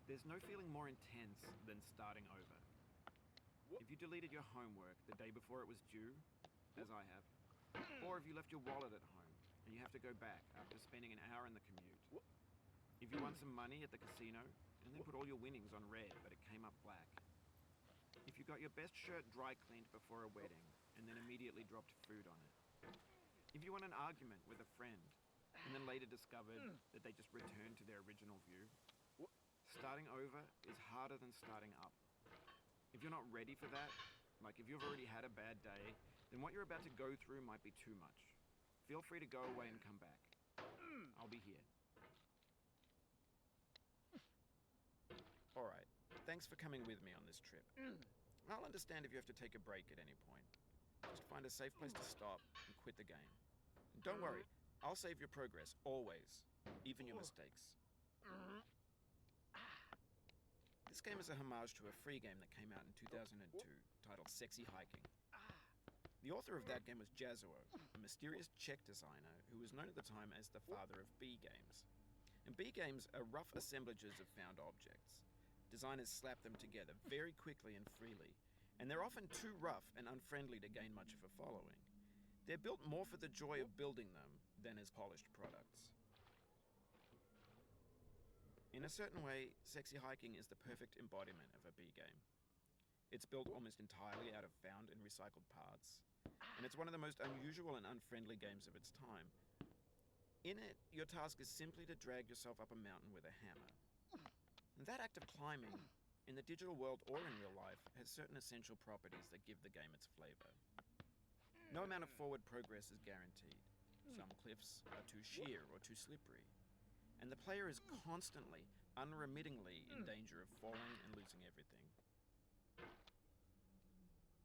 There's no feeling more intense than starting over. If you deleted your homework the day before it was due, as I have, or if you left your wallet at home and you have to go back after spending an hour in the commute. If you won some money at the casino and then put all your winnings on red but it came up black. If you got your best shirt dry cleaned before a wedding and then immediately dropped food on it. If you won an argument with a friend and then later discovered that they just returned to their original view. Starting over is harder than starting up. If you're not ready for that, like if you've already had a bad day, then what you're about to go through might be too much. Feel free to go away and come back. I'll be here. Alright, thanks for coming with me on this trip. I'll understand if you have to take a break at any point. Just find a safe place to stop and quit the game. And don't worry, I'll save your progress, always. Even your mistakes. This game is a homage to a free game that came out in 2002, titled Sexy Hiking. The author of that game was Jazuo, a mysterious Czech designer who was known at the time as the father of B games. And B games are rough assemblages of found objects. Designers slap them together very quickly and freely, and they're often too rough and unfriendly to gain much of a following. They're built more for the joy of building them than as polished products. In a certain way, Sexy Hiking is the perfect embodiment of a B game. It's built almost entirely out of found and recycled parts, and it's one of the most unusual and unfriendly games of its time. In it, your task is simply to drag yourself up a mountain with a hammer. And that act of climbing, in the digital world or in real life, has certain essential properties that give the game its flavor. No amount of forward progress is guaranteed. Some cliffs are too sheer or too slippery. And the player is constantly, unremittingly in danger of falling and losing everything.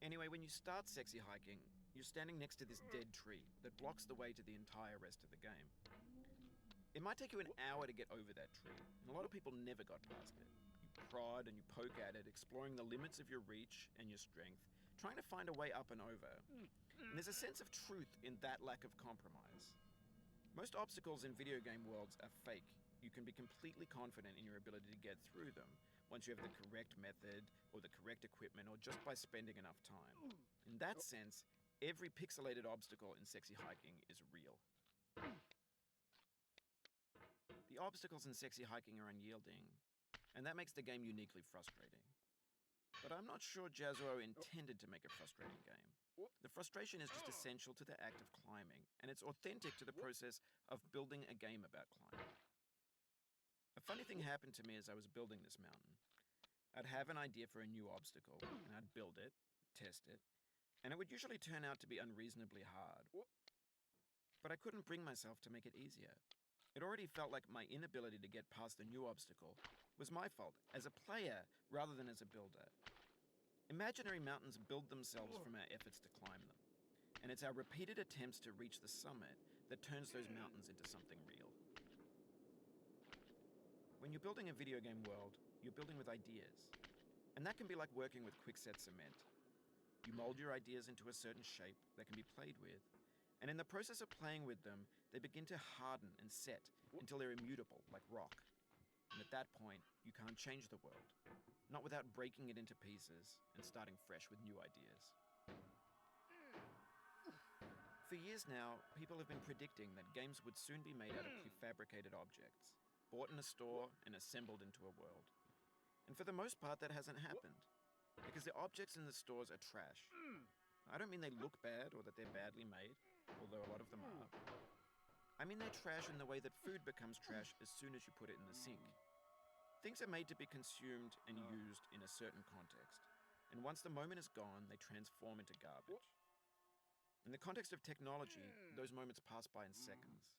Anyway, when you start Sexy Hiking, you're standing next to this dead tree that blocks the way to the entire rest of the game. It might take you an hour to get over that tree, and a lot of people never got past it. You prod and you poke at it, exploring the limits of your reach and your strength, trying to find a way up and over. And there's a sense of truth in that lack of compromise. Most obstacles in video game worlds are fake. You can be completely confident in your ability to get through them once you have the correct method or the correct equipment or just by spending enough time. In that sense, every pixelated obstacle in Sexy Hiking is real. The obstacles in Sexy Hiking are unyielding, and that makes the game uniquely frustrating. But I'm not sure Jazuo intended to make a frustrating game. The frustration is just essential to the act of climbing, and it's authentic to the process of building a game about climbing. A funny thing happened to me as I was building this mountain. I'd have an idea for a new obstacle, and I'd build it, test it, and it would usually turn out to be unreasonably hard. But I couldn't bring myself to make it easier. It already felt like my inability to get past the new obstacle was my fault as a player rather than as a builder. Imaginary mountains build themselves from our efforts to climb them, and it's our repeated attempts to reach the summit that turns those mountains into something real. When you're building a video game world, you're building with ideas, and that can be like working with quickset cement. You mold your ideas into a certain shape that can be played with, and in the process of playing with them, they begin to harden and set until they're immutable, like rock. And at that point, you can't change the world, not without breaking it into pieces and starting fresh with new ideas. For years now, people have been predicting that games would soon be made out of prefabricated objects, bought in a store and assembled into a world. And for the most part, that hasn't happened, because the objects in the stores are trash. I don't mean they look bad or that they're badly made, although a lot of them are. I mean they're trash in the way that food becomes trash as soon as you put it in the sink. Things are made to be consumed and used in a certain context, and once the moment is gone, they transform into garbage. In the context of technology, those moments pass by in seconds.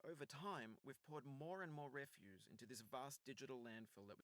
Over time, we've poured more and more refuse into this vast digital landfill that